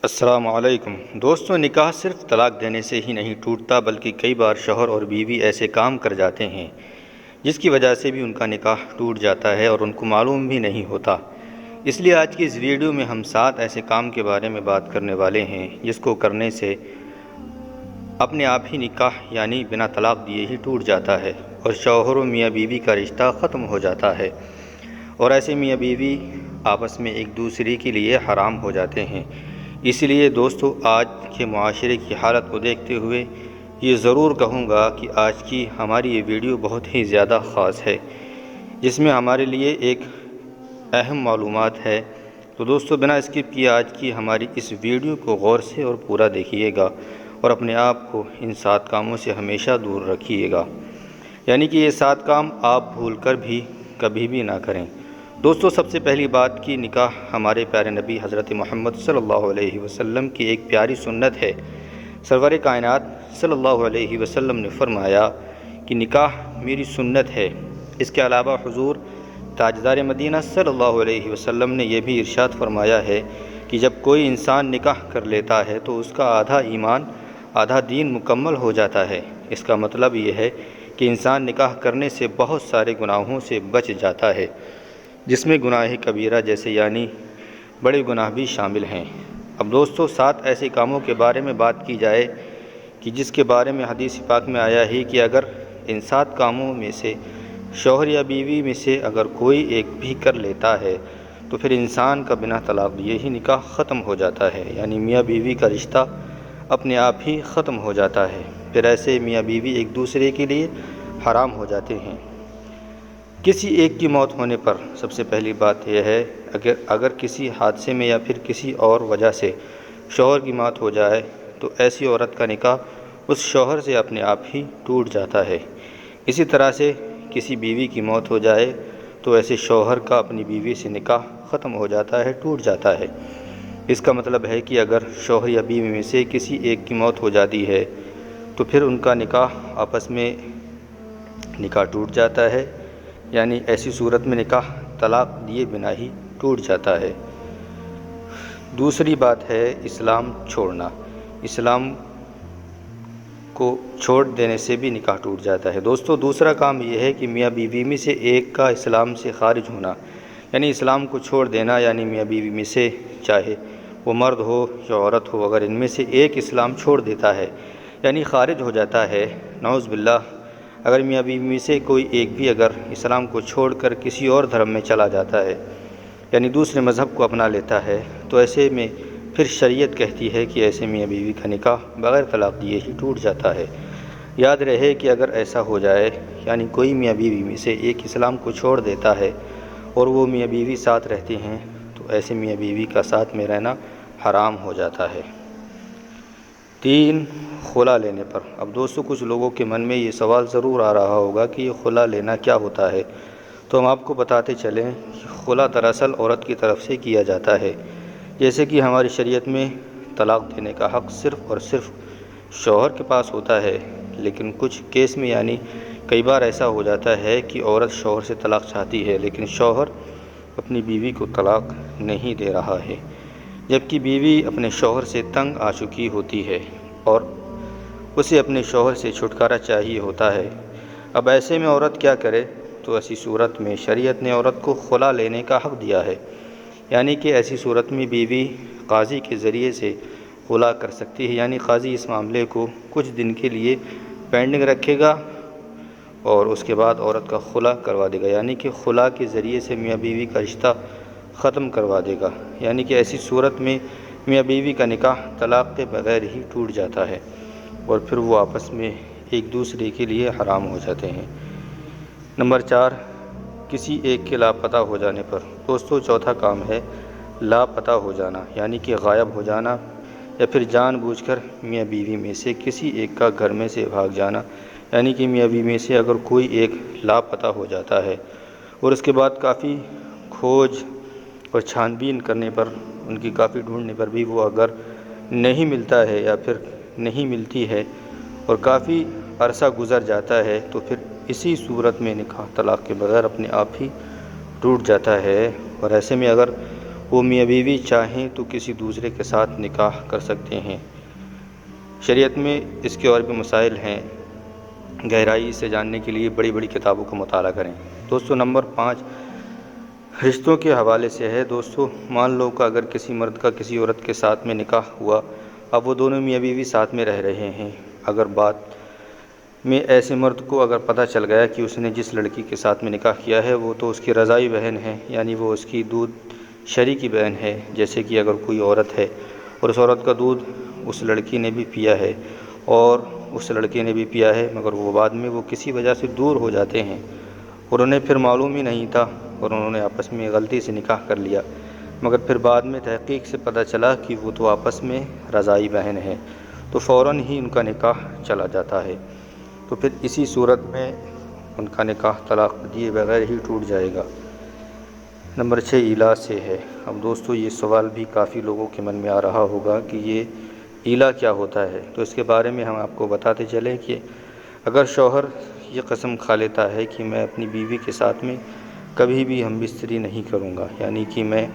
السلام علیکم دوستوں، نکاح صرف طلاق دینے سے ہی نہیں ٹوٹتا، بلکہ کئی بار شوہر اور بیوی ایسے کام کر جاتے ہیں جس کی وجہ سے بھی ان کا نکاح ٹوٹ جاتا ہے اور ان کو معلوم بھی نہیں ہوتا۔ اس لیے آج کی اس ویڈیو میں ہم 7 ایسے کام کے بارے میں بات کرنے والے ہیں جس کو کرنے سے اپنے آپ ہی نکاح یعنی بنا طلاق دیے ہی ٹوٹ جاتا ہے اور شوہر و میاں بیوی کا رشتہ ختم ہو جاتا ہے، اور ایسے میاں بیوی آپس میں ایک دوسرے کے لیے حرام ہو جاتے ہیں۔ اس لیے دوستو، آج کے معاشرے کی حالت کو دیکھتے ہوئے یہ ضرور کہوں گا کہ آج کی ہماری یہ ویڈیو بہت ہی زیادہ خاص ہے، جس میں ہمارے لیے ایک اہم معلومات ہے۔ تو دوستو، بنا اسکپ کیے آج کی ہماری اس ویڈیو کو غور سے اور پورا دیکھیے گا اور اپنے آپ کو ان 7 کاموں سے ہمیشہ دور رکھیے گا، یعنی کہ یہ 7 کام آپ بھول کر بھی کبھی بھی نہ کریں۔ دوستو، سب سے پہلی بات کہ نکاح ہمارے پیارے نبی حضرت محمد صلی اللہ علیہ وسلم کی ایک پیاری سنت ہے۔ سرور کائنات صلی اللہ علیہ وسلم نے فرمایا کہ نکاح میری سنت ہے۔ اس کے علاوہ حضور تاجدار مدینہ صلی اللہ علیہ وسلم نے یہ بھی ارشاد فرمایا ہے کہ جب کوئی انسان نکاح کر لیتا ہے تو اس کا آدھا ایمان آدھا دین مکمل ہو جاتا ہے۔ اس کا مطلب یہ ہے کہ انسان نکاح کرنے سے بہت سارے گناہوں سے بچ جاتا ہے، جس میں گناہ کبیرہ جیسے یعنی بڑے گناہ بھی شامل ہیں۔ اب دوستو، 7 ایسے کاموں کے بارے میں بات کی جائے کہ جس کے بارے میں حدیث پاک میں آیا ہے کہ اگر ان 7 کاموں میں سے شوہر یا بیوی میں سے اگر کوئی ایک بھی کر لیتا ہے تو پھر انسان کا بنا طلاق دیے ہی نکاح ختم ہو جاتا ہے، یعنی میاں بیوی کا رشتہ اپنے آپ ہی ختم ہو جاتا ہے۔ پھر ایسے میاں بیوی ایک دوسرے کے لیے حرام ہو جاتے ہیں۔ کسی ایک کی موت ہونے پر سب سے پہلی بات یہ ہے، اگر کسی حادثے میں یا پھر کسی اور وجہ سے شوہر کی موت ہو جائے تو ایسی عورت کا نکاح اس شوہر سے اپنے آپ ہی ٹوٹ جاتا ہے۔ اسی طرح سے کسی بیوی کی موت ہو جائے تو ایسے شوہر کا اپنی بیوی سے نکاح ختم ہو جاتا ہے، ٹوٹ جاتا ہے۔ اس کا مطلب ہے کہ اگر شوہر یا بیوی میں سے کسی ایک کی موت ہو جاتی ہے تو پھر ان کا نکاح آپس میں نکاح ٹوٹ جاتا ہے، یعنی ایسی صورت میں نکاح طلاق دیے بنا ہی ٹوٹ جاتا ہے۔ دوسری بات ہے اسلام چھوڑنا۔ اسلام کو چھوڑ دینے سے بھی نکاح ٹوٹ جاتا ہے۔ دوستو، دوسرا کام یہ ہے کہ میاں بیوی میں سے ایک کا اسلام سے خارج ہونا، یعنی اسلام کو چھوڑ دینا، یعنی میاں بیوی میں سے چاہے وہ مرد ہو یا عورت ہو، اگر ان میں سے ایک اسلام چھوڑ دیتا ہے یعنی خارج ہو جاتا ہے، نعوذ باللہ، اگر میاں بیوی میں سے کوئی ایک بھی اگر اسلام کو چھوڑ کر کسی اور دھرم میں چلا جاتا ہے یعنی دوسرے مذہب کو اپنا لیتا ہے تو ایسے میں پھر شریعت کہتی ہے کہ ایسے میاں بیوی کا نکاح بغیر طلاق دیے ہی ٹوٹ جاتا ہے۔ یاد رہے کہ اگر ایسا ہو جائے، یعنی کوئی میاں بیوی میں سے ایک اسلام کو چھوڑ دیتا ہے اور وہ میاں بیوی ساتھ رہتے ہیں تو ایسے میاں بیوی کا ساتھ میں رہنا حرام ہو جاتا ہے۔ 3 خلا لینے پر۔ اب دوستو، کچھ لوگوں کے من میں یہ سوال ضرور آ رہا ہوگا کہ یہ خلا لینا کیا ہوتا ہے، تو ہم آپ کو بتاتے چلیں کہ خلا دراصل عورت کی طرف سے کیا جاتا ہے۔ جیسے کہ ہماری شریعت میں طلاق دینے کا حق صرف اور صرف شوہر کے پاس ہوتا ہے، لیکن کچھ کیس میں یعنی کئی بار ایسا ہو جاتا ہے کہ عورت شوہر سے طلاق چاہتی ہے لیکن شوہر اپنی بیوی کو طلاق نہیں دے رہا ہے، جبکہ بیوی اپنے شوہر سے تنگ آ چکی ہوتی ہے اور اسے اپنے شوہر سے چھٹکارا چاہیے ہوتا ہے۔ اب ایسے میں عورت کیا کرے؟ تو ایسی صورت میں شریعت نے عورت کو خلا لینے کا حق دیا ہے، یعنی کہ ایسی صورت میں بیوی قاضی کے ذریعے سے خلا کر سکتی ہے، یعنی قاضی اس معاملے کو کچھ دن کے لیے پینڈنگ رکھے گا اور اس کے بعد عورت کا خلا کروا دے گا، یعنی کہ خلا کے ذریعے سے میاں بیوی کا رشتہ ختم کروا دے گا، یعنی کہ ایسی صورت میں میاں بیوی کا نکاح طلاق کے بغیر ہی ٹوٹ جاتا ہے اور پھر وہ آپس میں ایک دوسرے کے لیے حرام ہو جاتے ہیں۔ نمبر 4، کسی ایک کے لاپتہ ہو جانے پر۔ دوستو، چوتھا کام ہے لاپتہ ہو جانا، یعنی کہ غائب ہو جانا یا پھر جان بوجھ کر میاں بیوی میں سے کسی ایک کا گھر میں سے بھاگ جانا، یعنی کہ میاں بیوی میں سے اگر کوئی ایک لاپتہ ہو جاتا ہے اور اس کے بعد کافی کھوج اور چھان بین کرنے پر، ان کی کافی ڈھونڈنے پر بھی وہ اگر نہیں ملتا ہے یا پھر نہیں ملتی ہے اور کافی عرصہ گزر جاتا ہے تو پھر اسی صورت میں نکاح طلاق کے بغیر اپنے آپ ہی ٹوٹ جاتا ہے۔ اور ایسے میں اگر وہ میاں بیوی چاہیں تو کسی دوسرے کے ساتھ نکاح کر سکتے ہیں۔ شریعت میں اس کے اور بھی مسائل ہیں، گہرائی سے جاننے کے لیے بڑی بڑی کتابوں کا مطالعہ کریں۔ دوستو نمبر 5 رشتوں کے حوالے سے ہے۔ دوستو مان لو کہ اگر کسی مرد کا کسی عورت کے ساتھ میں نکاح ہوا، اب وہ دونوں میاں بیوی ساتھ میں رہ رہے ہیں، اگر بعد میں ایسے مرد کو اگر پتہ چل گیا کہ اس نے جس لڑکی کے ساتھ میں نکاح کیا ہے وہ تو اس کی رضاعی بہن ہے، یعنی وہ اس کی دودھ شریکی بہن ہے، جیسے کہ اگر کوئی عورت ہے اور اس عورت کا دودھ اس لڑکی نے بھی پیا ہے اور اس لڑکے نے بھی پیا ہے، مگر وہ بعد میں وہ کسی وجہ سے دور ہو جاتے ہیں اور انہیں پھر معلوم ہی نہیں تھا اور انہوں نے آپس میں غلطی سے نکاح کر لیا، مگر پھر بعد میں تحقیق سے پتہ چلا کہ وہ تو آپس میں رضاعی بہن ہے، تو فوراً ہی ان کا نکاح چلا جاتا ہے، تو پھر اسی صورت میں ان کا نکاح طلاق دیے بغیر ہی ٹوٹ جائے گا۔ نمبر 6 ایلا سے ہے۔ اب دوستو یہ سوال بھی کافی لوگوں کے من میں آ رہا ہوگا کہ یہ ایلا کیا ہوتا ہے، تو اس کے بارے میں ہم آپ کو بتاتے چلیں کہ اگر شوہر یہ قسم کھا لیتا ہے کہ میں اپنی بیوی کے ساتھ میں کبھی بھی ہم بستری نہیں کروں گا، یعنی کہ میں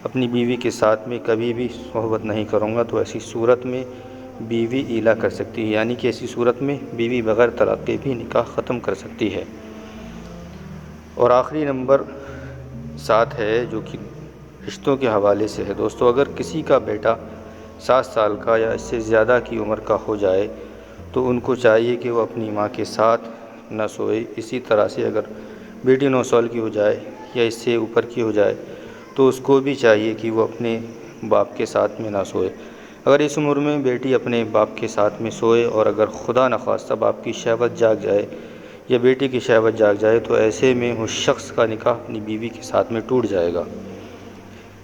اپنی بیوی کے ساتھ میں کبھی بھی صحبت نہیں کروں گا، تو ایسی صورت میں بیوی ایلا کر سکتی ہے، یعنی کہ ایسی صورت میں بیوی بغیر طلاق کے بھی نکاح ختم کر سکتی ہے۔ اور آخری نمبر 7 ہے جو کہ رشتوں کے حوالے سے ہے۔ دوستو اگر کسی کا بیٹا 7 سال کا یا اس سے زیادہ کی عمر کا ہو جائے تو ان کو چاہیے کہ وہ اپنی ماں کے ساتھ نہ سوئے۔ اسی طرح سے اگر بیٹی 9 سال کی ہو جائے یا اس سے اوپر کی ہو جائے تو اس کو بھی چاہیے کہ وہ اپنے باپ کے ساتھ میں نہ سوئے۔ اگر اس عمر میں بیٹی اپنے باپ کے ساتھ میں سوئے اور اگر خدا نخواستہ باپ کی شہوت جاگ جائے یا بیٹی کی شہوت جاگ جائے تو ایسے میں اس شخص کا نکاح اپنی بیوی کے ساتھ میں ٹوٹ جائے گا،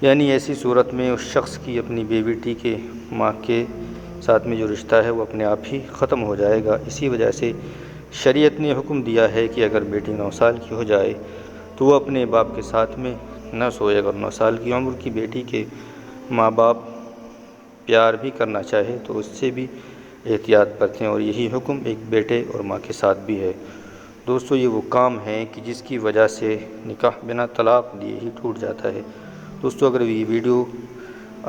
یعنی ایسی صورت میں اس شخص کی اپنی بیٹی کے ماں کے ساتھ میں جو رشتہ ہے وہ اپنے آپ ہی ختم ہو جائے گا۔ اسی وجہ سے شریعت نے حکم دیا ہے کہ اگر بیٹی 9 سال کی ہو جائے تو وہ اپنے باپ کے ساتھ میں نہ سوئے۔ اگر 9 سال کی عمر کی بیٹی کے ماں باپ پیار بھی کرنا چاہے تو اس سے بھی احتیاط برتیں، اور یہی حکم ایک بیٹے اور ماں کے ساتھ بھی ہے۔ دوستو یہ وہ کام ہیں کہ جس کی وجہ سے نکاح بنا طلاق دیے ہی ٹوٹ جاتا ہے۔ دوستو اگر یہ ویڈیو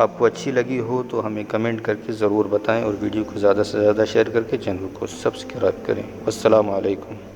آپ کو اچھی لگی ہو تو ہمیں کمنٹ کر کے ضرور بتائیں، اور ویڈیو کو زیادہ سے زیادہ شیئر کر کے چینل کو سبسکرائب کریں۔ السلام علیکم۔